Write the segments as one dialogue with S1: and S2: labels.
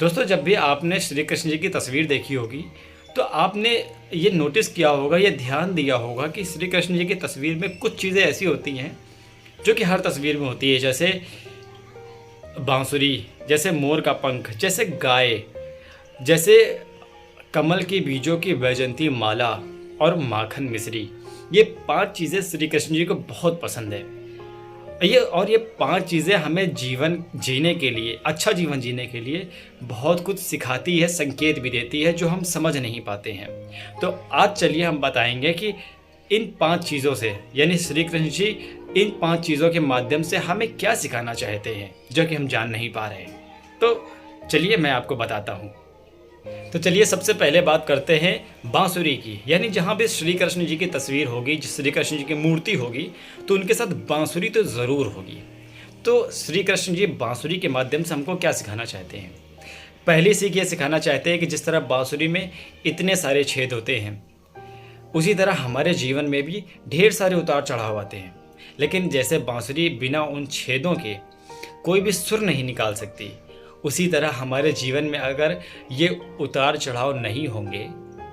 S1: दोस्तों, जब भी आपने श्री कृष्ण जी की तस्वीर देखी होगी तो आपने ये नोटिस किया होगा, ये ध्यान दिया होगा कि श्री कृष्ण जी की तस्वीर में कुछ चीज़ें ऐसी होती हैं जो कि हर तस्वीर में होती है। जैसे बांसुरी, जैसे मोर का पंख, जैसे गाय, जैसे कमल के बीजों की वैजंती माला और माखन मिश्री। ये 5 चीज़ें श्री कृष्ण जी को बहुत पसंद है। ये 5 चीज़ें हमें जीवन जीने के लिए, अच्छा जीवन जीने के लिए बहुत कुछ सिखाती है, संकेत भी देती है जो हम समझ नहीं पाते हैं। तो आज चलिए हम बताएंगे कि इन 5 चीज़ों से, यानी श्री कृष्ण जी इन 5 चीज़ों के माध्यम से हमें क्या सिखाना चाहते हैं जो कि हम जान नहीं पा रहे हैं। तो चलिए मैं आपको बताता हूँ। तो चलिए सबसे पहले बात करते हैं बांसुरी की, यानी जहाँ भी श्री कृष्ण जी की तस्वीर होगी, श्री कृष्ण जी की मूर्ति होगी, तो उनके साथ बांसुरी तो ज़रूर होगी। तो श्री कृष्ण जी बांसुरी के माध्यम से हमको क्या सिखाना चाहते हैं? पहली सीख ये सिखाना चाहते हैं कि जिस तरह बांसुरी में इतने सारे छेद होते हैं, उसी तरह हमारे जीवन में भी ढेर सारे उतार चढ़ाव आते हैं, लेकिन जैसे बांसुरी बिना उन छेदों के कोई भी सुर नहीं निकाल सकती, उसी तरह हमारे जीवन में अगर ये उतार चढ़ाव नहीं होंगे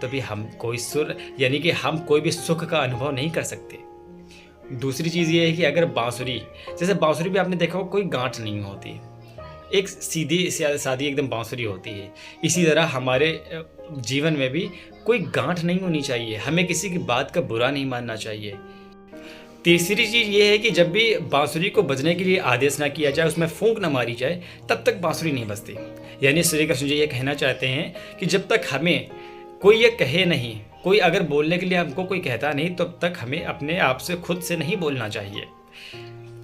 S1: तो भी हम कोई सुर, यानी कि हम कोई भी सुख का अनुभव नहीं कर सकते। दूसरी चीज़ ये है कि अगर बांसुरी, जैसे बांसुरी भी आपने देखा हो कोई गांठ नहीं होती, एक सीधी सादी एकदम बांसुरी होती है। इसी तरह हमारे जीवन में भी कोई गांठ नहीं होनी चाहिए, हमें किसी की बात का बुरा नहीं मानना चाहिए। तीसरी चीज़ ये है कि जब भी बांसुरी को बजने के लिए आदेश ना किया जाए, उसमें फूंक ना मारी जाए, तब तक बांसुरी नहीं बजती। यानी श्री कृष्ण जी ये कहना चाहते हैं कि जब तक हमें कोई ये कहे नहीं, कोई अगर बोलने के लिए हमको कोई कहता नहीं, तब तक हमें अपने आप से खुद से नहीं बोलना चाहिए।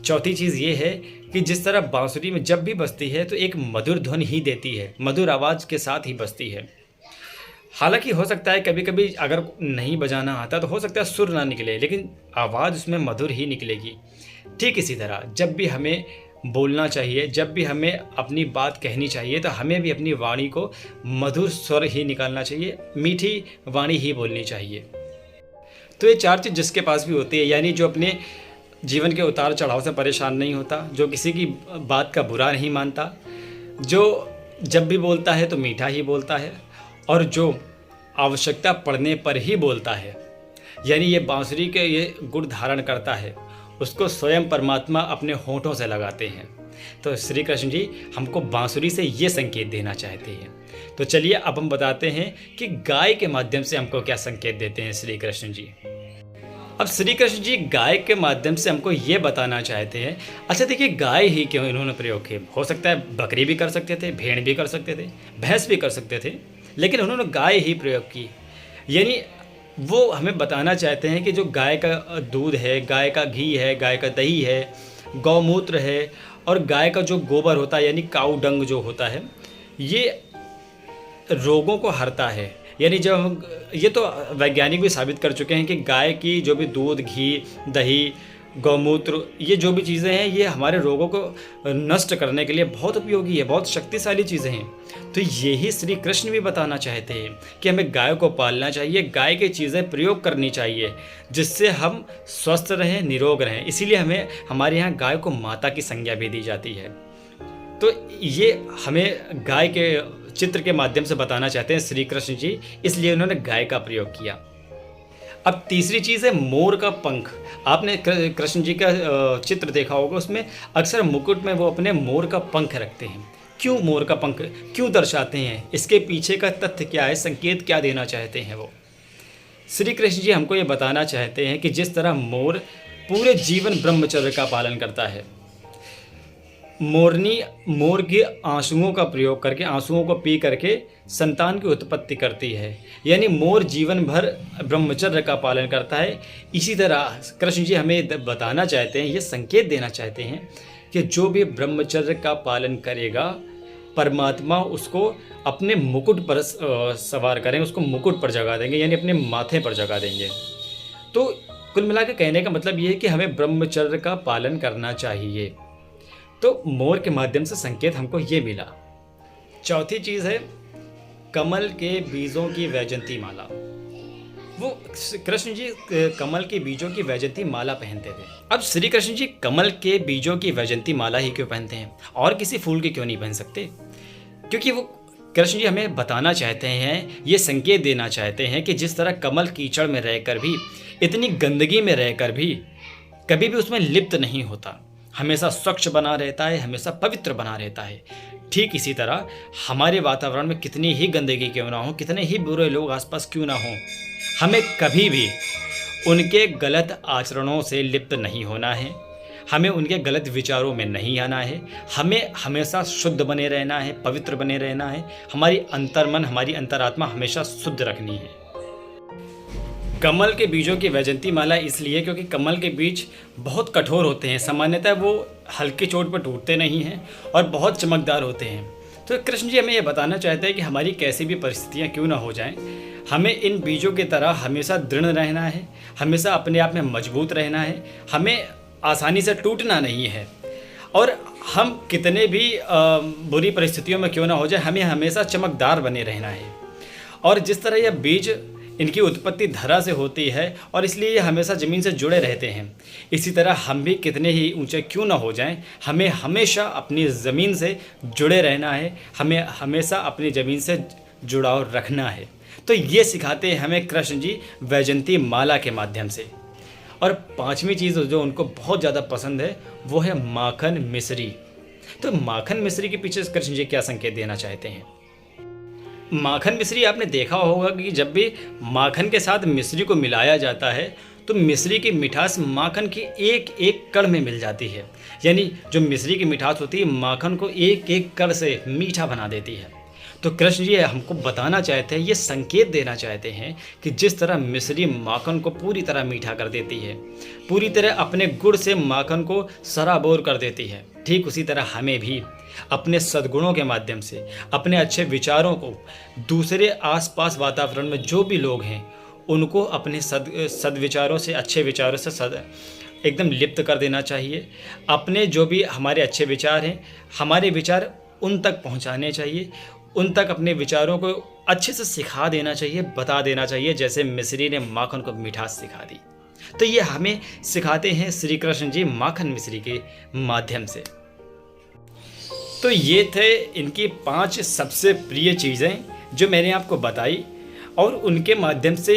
S1: चौथी चीज़ ये है कि जिस तरह बांसुरी में जब भी बजती है तो एक मधुर ध्वन ही देती है, मधुर आवाज़ के साथ ही बजती है। हालांकि हो सकता है कभी कभी अगर नहीं बजाना आता तो हो सकता है सुर ना निकले, लेकिन आवाज़ उसमें मधुर ही निकलेगी। ठीक इसी तरह जब भी हमें बोलना चाहिए, जब भी हमें अपनी बात कहनी चाहिए, तो हमें भी अपनी वाणी को मधुर स्वर ही निकालना चाहिए, मीठी वाणी ही बोलनी चाहिए। तो ये 4 चीज़ जिसके पास भी होती है, यानी जो अपने जीवन के उतार चढ़ाव से परेशान नहीं होता, जो किसी की बात का बुरा नहीं मानता, जो जब भी बोलता है तो मीठा ही बोलता है, और जो आवश्यकता पड़ने पर ही बोलता है, यानी ये बांसुरी के ये गुण धारण करता है, उसको स्वयं परमात्मा अपने होठों से लगाते हैं। तो श्री कृष्ण जी हमको बांसुरी से ये संकेत देना चाहते हैं। तो चलिए अब हम बताते हैं कि गाय के माध्यम से हमको क्या संकेत देते हैं श्री कृष्ण जी। अब श्री कृष्ण जी गाय के माध्यम से हमको ये बताना चाहते हैं। अच्छा देखिए, गाय ही क्यों इन्होंने प्रयोग किए? हो सकता है बकरी भी कर सकते थे, भेड़ भी कर सकते थे, भैंस भी कर सकते थे, लेकिन उन्होंने गाय ही प्रयोग की। यानी वो हमें बताना चाहते हैं कि जो गाय का दूध है, गाय का घी है, गाय का दही है, गौमूत्र है, और गाय का जो गोबर होता है, यानी काऊ डंग जो होता है, ये रोगों को हरता है। यानी जब ये तो वैज्ञानिक भी साबित कर चुके हैं कि गाय की जो भी दूध, घी, दही, गौमूत्र, ये जो भी चीज़ें हैं, ये हमारे रोगों को नष्ट करने के लिए बहुत उपयोगी है, बहुत शक्तिशाली चीज़ें हैं। तो यही श्री कृष्ण भी बताना चाहते हैं कि हमें गाय को पालना चाहिए, गाय की चीज़ें प्रयोग करनी चाहिए, जिससे हम स्वस्थ रहें, निरोग रहें। इसीलिए हमें हमारे यहाँ गाय को माता की संज्ञा भी दी जाती है। तो ये हमें गाय के चित्र के माध्यम से बताना चाहते हैं श्री कृष्ण जी, इसलिए उन्होंने गाय का प्रयोग किया। अब तीसरी चीज़ है मोर का पंख। आपने कृष्ण जी का चित्र देखा होगा, उसमें अक्सर मुकुट में वो अपने मोर का पंख रखते हैं। क्यों मोर का पंख क्यों दर्शाते हैं? इसके पीछे का तथ्य क्या है, संकेत क्या देना चाहते हैं वो? श्री कृष्ण जी हमको ये बताना चाहते हैं कि जिस तरह मोर पूरे जीवन ब्रह्मचर्य का पालन करता है, मोरनी मोर के आंसुओं का प्रयोग करके, आंसुओं को पी करके संतान की उत्पत्ति करती है, यानी मोर जीवन भर ब्रह्मचर्य का पालन करता है। इसी तरह कृष्ण जी हमें बताना चाहते हैं, ये संकेत देना चाहते हैं कि जो भी ब्रह्मचर्य का पालन करेगा, परमात्मा उसको अपने मुकुट पर सवार करेंगे, उसको मुकुट पर जगा देंगे, यानी अपने माथे पर जगा देंगे। तो कुल मिला के कहने का मतलब ये है कि हमें ब्रह्मचर्य का पालन करना चाहिए। तो मोर के माध्यम से संकेत हमको ये मिला। चौथी चीज़ है कमल के बीजों की वैजंती माला। वो कृष्ण जी कमल के बीजों की वैजंती माला पहनते थे। अब श्री कृष्ण जी कमल के बीजों की वैजंती माला ही क्यों पहनते हैं, और किसी फूल के क्यों नहीं पहन सकते? क्योंकि वो कृष्ण जी हमें बताना चाहते हैं, ये संकेत देना चाहते हैं कि जिस तरह कमल कीचड़ में रहकर भी, इतनी गंदगी में रहकर भी कभी भी उसमें लिप्त नहीं होता, हमेशा स्वच्छ बना रहता है, हमेशा पवित्र बना रहता है। ठीक इसी तरह हमारे वातावरण में कितनी ही गंदगी क्यों ना हो, कितने ही बुरे लोग आसपास क्यों ना हो, हमें कभी भी उनके गलत आचरणों से लिप्त नहीं होना है, हमें उनके गलत विचारों में नहीं आना है, हमें हमेशा शुद्ध बने रहना है, पवित्र बने रहना है, हमारी अंतर्मन, हमारी अंतरात्मा हमेशा शुद्ध रखनी है। कमल के बीजों की वैजयंती माला इसलिए क्योंकि कमल के बीज बहुत कठोर होते हैं, सामान्यतः वो हल्की चोट पर टूटते नहीं हैं और बहुत चमकदार होते हैं। तो कृष्ण जी हमें ये बताना चाहते हैं कि हमारी कैसी भी परिस्थितियाँ क्यों ना हो जाएं, हमें इन बीजों की तरह हमेशा दृढ़ रहना है, हमेशा अपने आप में मजबूत रहना है, हमें आसानी से टूटना नहीं है। और हम कितने भी बुरी परिस्थितियों में क्यों ना हो जाए, हमें हमेशा चमकदार बने रहना है। और जिस तरह यह बीज, इनकी उत्पत्ति धरा से होती है और इसलिए ये हमेशा ज़मीन से जुड़े रहते हैं, इसी तरह हम भी कितने ही ऊंचे क्यों ना हो जाएं, हमें हमेशा अपनी ज़मीन से जुड़े रहना है, हमें हमेशा अपनी ज़मीन से जुड़ाव रखना है। तो ये सिखाते हैं हमें कृष्ण जी वैजयंती माला के माध्यम से। और पांचवी चीज़ जो उनको बहुत ज़्यादा पसंद है वो है माखन मिश्री। तो माखन मिश्री के पीछे कृष्ण जी क्या संकेत देना चाहते हैं? माखन मिश्री आपने देखा होगा कि जब भी माखन के साथ मिश्री को मिलाया जाता है तो मिश्री की मिठास माखन की एक एक कण में मिल जाती है। यानी जो मिश्री की मिठास होती है माखन को एक एक कण से मीठा बना देती है। तो कृष्ण जी हमको बताना चाहते हैं, ये संकेत देना चाहते हैं कि जिस तरह मिश्री माखन को पूरी तरह मीठा कर देती है, पूरी तरह अपने गुण से माखन को सराबोर कर देती है, ठीक उसी तरह हमें भी अपने सद्गुणों के माध्यम से, अपने अच्छे विचारों को दूसरे आसपास वातावरण में जो भी लोग हैं उनको अपने सद्विचारों से, अच्छे विचारों से एकदम लिप्त कर देना चाहिए। अपने जो भी हमारे अच्छे विचार हैं, हमारे विचार उन तक पहुंचाने चाहिए, उन तक अपने विचारों को अच्छे से सिखा देना चाहिए, बता देना चाहिए, जैसे मिश्री ने माखन को मिठास सिखा दी। तो ये हमें सिखाते हैं श्री कृष्ण जी माखन मिश्री के माध्यम से। तो ये थे इनकी 5 सबसे प्रिय चीज़ें जो मैंने आपको बताई और उनके माध्यम से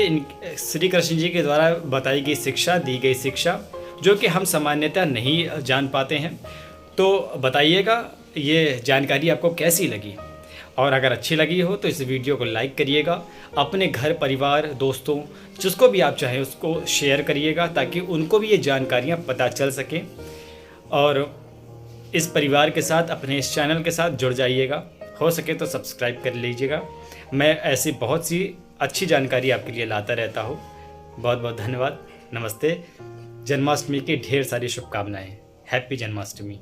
S1: श्री कृष्ण जी के द्वारा बताई गई शिक्षा, दी गई शिक्षा जो कि हम सामान्यतः नहीं जान पाते हैं। तो बताइएगा ये जानकारी आपको कैसी लगी, और अगर अच्छी लगी हो तो इस वीडियो को लाइक करिएगा, अपने घर परिवार दोस्तों जिसको भी आप चाहें उसको शेयर करिएगा ताकि उनको भी ये जानकारियाँ पता चल सकें। और इस परिवार के साथ, अपने इस चैनल के साथ जुड़ जाइएगा, हो सके तो सब्सक्राइब कर लीजिएगा। मैं ऐसी बहुत सी अच्छी जानकारी आपके लिए लाता रहता हूँ। बहुत बहुत धन्यवाद। नमस्ते। जन्माष्टमी की ढेर सारी शुभकामनाएं। हैप्पी जन्माष्टमी।